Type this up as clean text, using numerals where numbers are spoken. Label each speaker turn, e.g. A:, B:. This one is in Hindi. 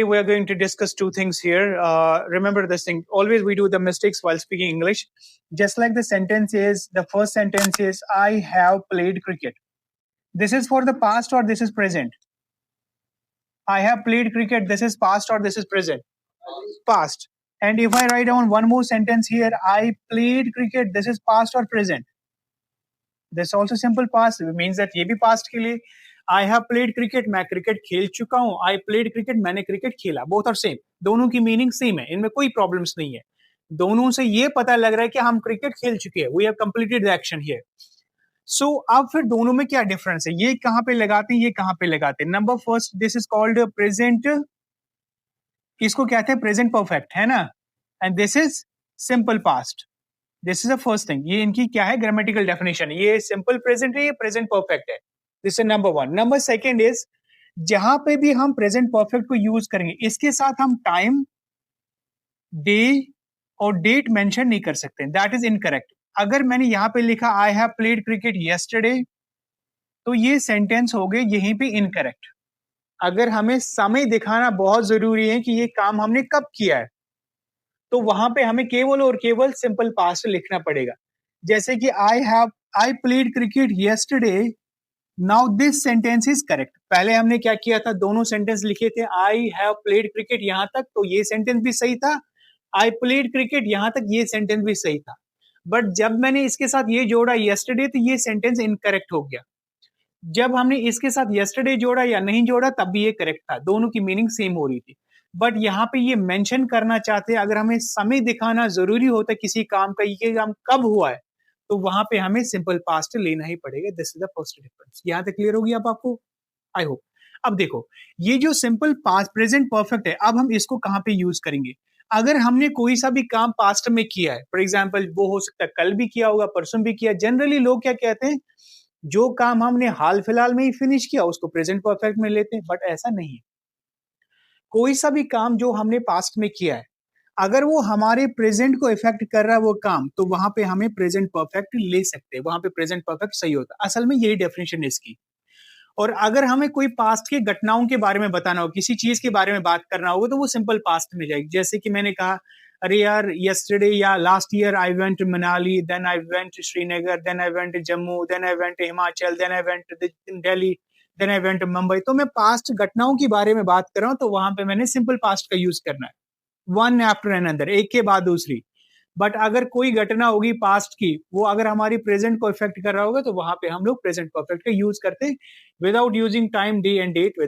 A: we are going to discuss two things here. Remember this thing. Always we do the mistakes while speaking English. Just like the sentence is, the first sentence is, I have played cricket. This is for the past or this is present? I have played cricket. This is past or this is present? Past. And if I write down one more sentence here, I played cricket. This is past or present? This also simple past. It means that ये भी past के लिए I have played cricket, मैं क्रिकेट खेल चुका हूँ. I played cricket, मैंने क्रिकेट खेला. Both are same. दोनों की मीनिंग सेम है, इनमें कोई प्रॉब्लम्स नहीं है. दोनों से ये पता लग रहा है कि हम क्रिकेट खेल चुके हैं. We have completed the action here. So अब फिर दोनों में क्या डिफरेंस है? ये कहाँ पे लगाते हैं, ये कहाँ पे लगाते हैं? Number first, this is called present. इसको कहते हैं प्रेजेंट परफेक्ट, है ना? And this is simple past. This is the first thing. ये इनकी क्या है? Grammatical definition. ये सिंपल प्रेजेंट है, ये प्रेजेंट परफेक्ट है. This is number one. Number second is, जहां पे भी हम प्रेजेंट परफेक्ट को यूज करेंगे, इसके साथ हम टाइम, डे और डेट मेंशन नहीं कर सकते. That is incorrect. अगर मैंने यहां पे लिखा I have played cricket yesterday, तो ये सेंटेंस हो गए यहीं पे इनकरेक्ट. अगर हमें समय दिखाना बहुत जरूरी है कि ये काम हमने कब किया है, तो वहां पे हमें केवल और केवल सिंपल पास्ट लिखना पड़ेगा. जैसे कि I played cricket yesterday. Now this sentence is correct. पहले हमने क्या किया था? दोनों सेंटेंस लिखे थे. आई हैव प्लेड क्रिकेट यहां तक, तो ये सेंटेंस भी सही था. आई प्लेड क्रिकेट यहां तक, ये सेंटेंस भी सही था. बट जब मैंने इसके साथ ये जोड़ा यस्टरडे, तो ये सेंटेंस इनकरेक्ट हो गया. जब हमने इसके साथ यस्टरडे जोड़ा या नहीं जोड़ा, तब भी ये करेक्ट था. दोनों की मीनिंग सेम हो रही थी. बट यहाँ पे ये मेंशन करना चाहते हैं, अगर हमें समय दिखाना जरूरी होता है किसी काम का, ये काम कब हुआ है, तो वहां पे हमें सिंपल पास्ट लेना ही पड़ेगा. This is the first difference. यहाँ तक क्लियर होगी अब आपको? I hope. अब देखो, ये जो सिंपल पास्ट प्रेजेंट परफेक्ट है, अब हम इसको कहाँ पे यूज करेंगे? अगर हमने कोई सा भी काम पास्ट में किया है, फॉर एग्जाम्पल वो हो सकता है कल भी किया होगा, परसों भी किया. जनरली लोग क्या कहते हैं, जो काम हमने हाल फिलहाल में ही फिनिश किया उसको प्रेजेंट परफेक्ट में लेते हैं. बट ऐसा नहीं है. कोई सा भी काम जो हमने पास्ट में किया है, अगर वो हमारे प्रेजेंट को इफेक्ट कर रहा है वो काम, तो वहां पे हमें प्रेजेंट परफेक्ट ले सकते हैं. वहां पे प्रेजेंट परफेक्ट सही होता है. असल में यही डेफिनेशन है इसकी. और अगर हमें कोई पास्ट के घटनाओं के बारे में बताना हो, किसी चीज के बारे में बात करना होगा, तो वो सिंपल पास्ट में जाएगी. जैसे कि मैंने कहा, अरे यार यस्टरडे या last year I went to Manali, then I went to Srinagar, then I went to Jammu, then I went to Himachal, then I went to Delhi, then I went to Mumbai. तो मैं पास्ट घटनाओं के बारे में बात कर रहा हूं, तो वहां पे मैंने सिंपल पास्ट का यूज करना है. वन आफ्टर अनदर, एक के बाद दूसरी. बट अगर कोई घटना होगी पास्ट की, वो अगर हमारी प्रेजेंट को इफेक्ट कर रहा होगा, तो वहां पे हम लोग प्रेजेंट परफेक्ट का यूज करते हैं without using time, day and date.